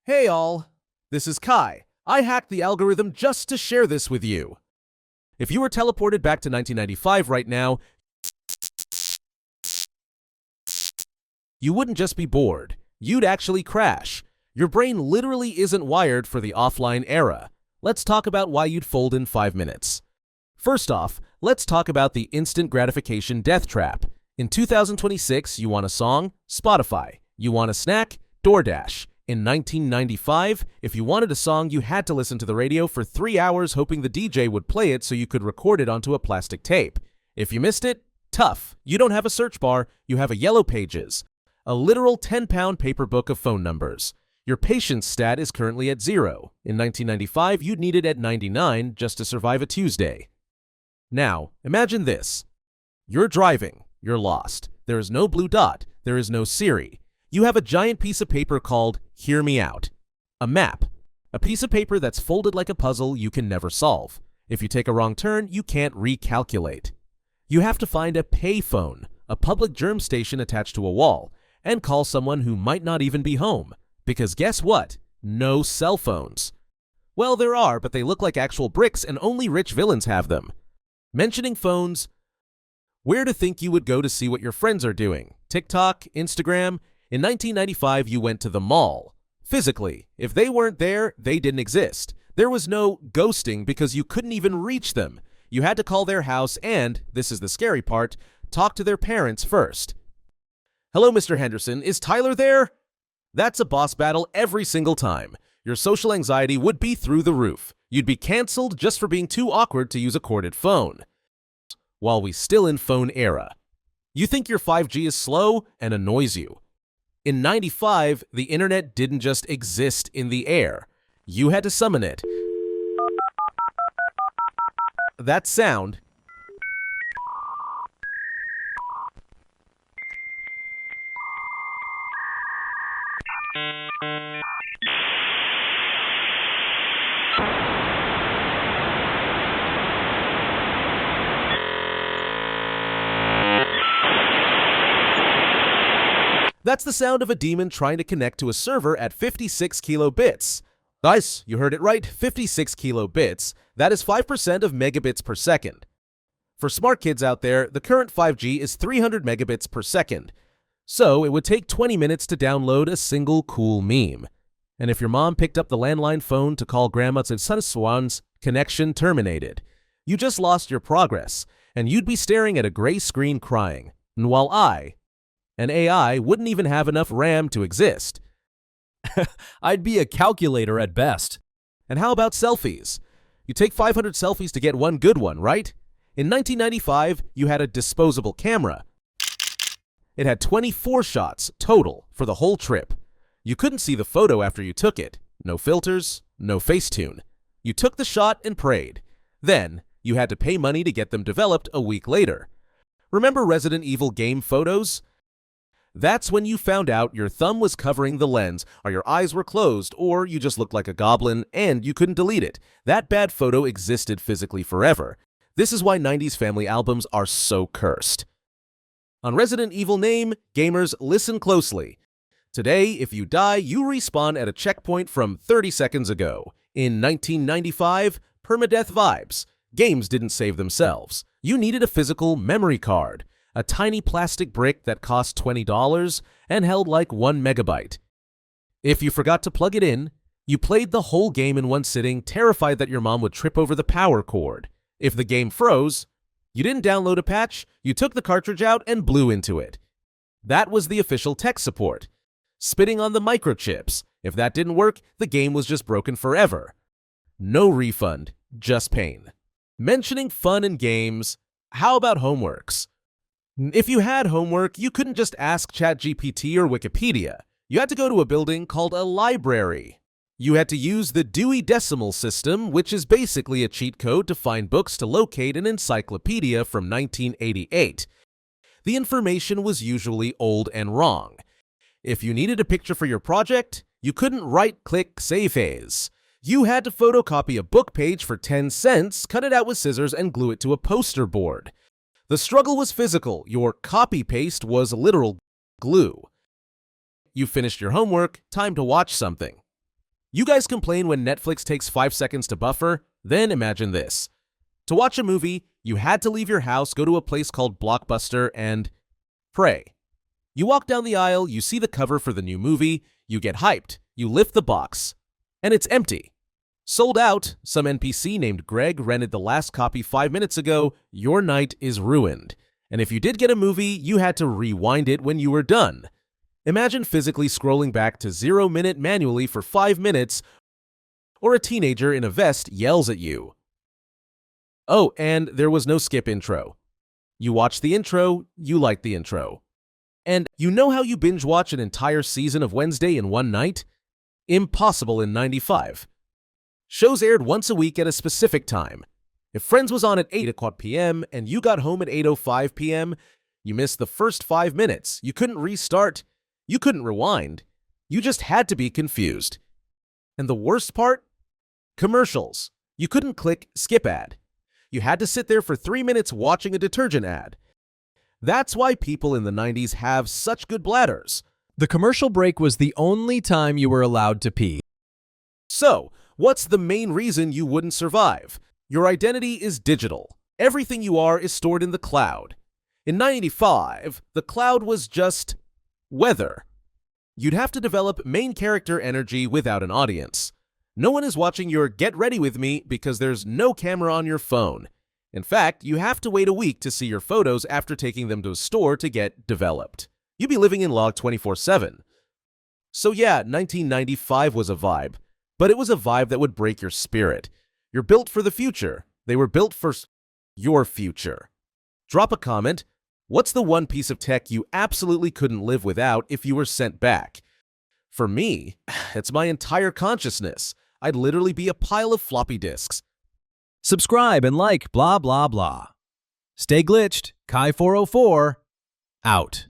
Hey all, this is Kai. I hacked the algorithm just to share this with you. If you were teleported back to 1995 right now, you wouldn't just be bored, you'd actually crash. Your brain literally isn't wired for the offline era. Let's talk about why you'd fold in 5 minutes. First off, let's talk about the instant gratification death trap. In 2026, you want a song? Spotify. You want a snack? DoorDash. In 1995, if you wanted a song, you had to listen to the radio for 3 hours hoping the DJ would play it so you could record it onto a plastic tape. If you missed it, tough. You don't have a search bar, you have a Yellow Pages. A literal 10-pound paper book of phone numbers. Your patience stat is currently at 0. In 1995, you'd need it at 99 just to survive a Tuesday. Now, imagine this. You're driving. You're lost. There is no blue dot. There is no Siri. You have a giant piece of paper called Hear Me Out. A map. A piece of paper that's folded like a puzzle you can never solve. If you take a wrong turn, you can't recalculate. You have to find a payphone, a public germ station attached to a wall, and call someone who might not even be home. Because guess what? No cell phones. Well, there are, but they look like actual bricks and only rich villains have them. Mentioning phones, where to think you would go to see what your friends are doing? TikTok, Instagram? In 1995, you went to the mall. Physically, if they weren't there, they didn't exist. There was no ghosting because you couldn't even reach them. You had to call their house and, this is the scary part, talk to their parents first. Hello, Mr. Henderson, is Tyler there? That's a boss battle every single time. Your social anxiety would be through the roof. You'd be canceled just for being too awkward to use a corded phone. While we still in phone era. You think your 5G is slow and annoys you. In 95, the internet didn't just exist in the air. You had to summon it. That sound That's the sound of a demon trying to connect to a server at 56 kilobits. Nice, you heard it right, 56 kilobits. That is 5% of megabits per second. For smart kids out there, the current 5G is 300 megabits per second. So it would take 20 minutes to download a single cool meme. And if your mom picked up the landline phone to call grandma to Sunswan's, connection terminated. You just lost your progress, and you'd be staring at a gray screen crying. And while an AI wouldn't even have enough RAM to exist. I'd be a calculator at best. And how about selfies? You take 500 selfies to get one good one, right? In 1995, you had a disposable camera. It had 24 shots total for the whole trip. You couldn't see the photo after you took it. No filters, no Facetune. You took the shot and prayed. Then, you had to pay money to get them developed a week later. Remember Resident Evil game photos? That's when you found out your thumb was covering the lens, or your eyes were closed, or you just looked like a goblin and you couldn't delete it. That bad photo existed physically forever. This is why 90s family albums are so cursed. On Resident Evil name, gamers, listen closely. Today, if you die, you respawn at a checkpoint from 30 seconds ago. In 1995, permadeath vibes. Games didn't save themselves. You needed a physical memory card. A tiny plastic brick that cost $20 and held like 1 megabyte. If you forgot to plug it in, you played the whole game in one sitting, terrified that your mom would trip over the power cord. If the game froze, you didn't download a patch, you took the cartridge out and blew into it. That was the official tech support. Spitting on the microchips. If that didn't work, the game was just broken forever. No refund, just pain. Mentioning fun and games, how about homeworks? If you had homework, you couldn't just ask ChatGPT or Wikipedia. You had to go to a building called a library. You had to use the Dewey Decimal System, which is basically a cheat code to find books to locate an encyclopedia from 1988. The information was usually old and wrong. If you needed a picture for your project, you couldn't right-click Save As. You had to photocopy a book page for 10 cents, cut it out with scissors, and glue it to a poster board. The struggle was physical. Your copy-paste was literal glue. You finished your homework, time to watch something. You guys complain when Netflix takes 5 seconds to buffer? Then imagine this. To watch a movie, you had to leave your house, go to a place called Blockbuster, and pray. You walk down the aisle, you see the cover for the new movie, you get hyped, you lift the box, and it's empty. Sold out, some NPC named Greg rented the last copy 5 minutes ago, your night is ruined. And if you did get a movie, you had to rewind it when you were done. Imagine physically scrolling back to 0 minute manually for 5 minutes, or a teenager in a vest yells at you. Oh, and there was no skip intro. You watch the intro, you like the intro. And you know how you binge watch an entire season of Wednesday in one night? Impossible in '95. Shows aired once a week at a specific time. If Friends was on at 8 o'clock p.m. and you got home at 8:05 p.m., you missed the first 5 minutes. You couldn't restart. You couldn't rewind. You just had to be confused. And the worst part? Commercials. You couldn't click skip ad. You had to sit there for 3 minutes watching a detergent ad. That's why people in the 90s have such good bladders. The commercial break was the only time you were allowed to pee. So, what's the main reason you wouldn't survive? Your identity is digital. Everything you are is stored in the cloud. In 1985, the cloud was just weather. You'd have to develop main character energy without an audience. No one is watching your Get Ready With Me because there's no camera on your phone. In fact, you have to wait a week to see your photos after taking them to a store to get developed. You'd be living in log 24/7. So yeah, 1995 was a vibe. But it was a vibe that would break your spirit. You're built for the future. They were built for your future. Drop a comment. What's the one piece of tech you absolutely couldn't live without if you were sent back? For me, it's my entire consciousness. I'd literally be a pile of floppy disks. Subscribe and like blah blah blah. Stay glitched. Kai404 out.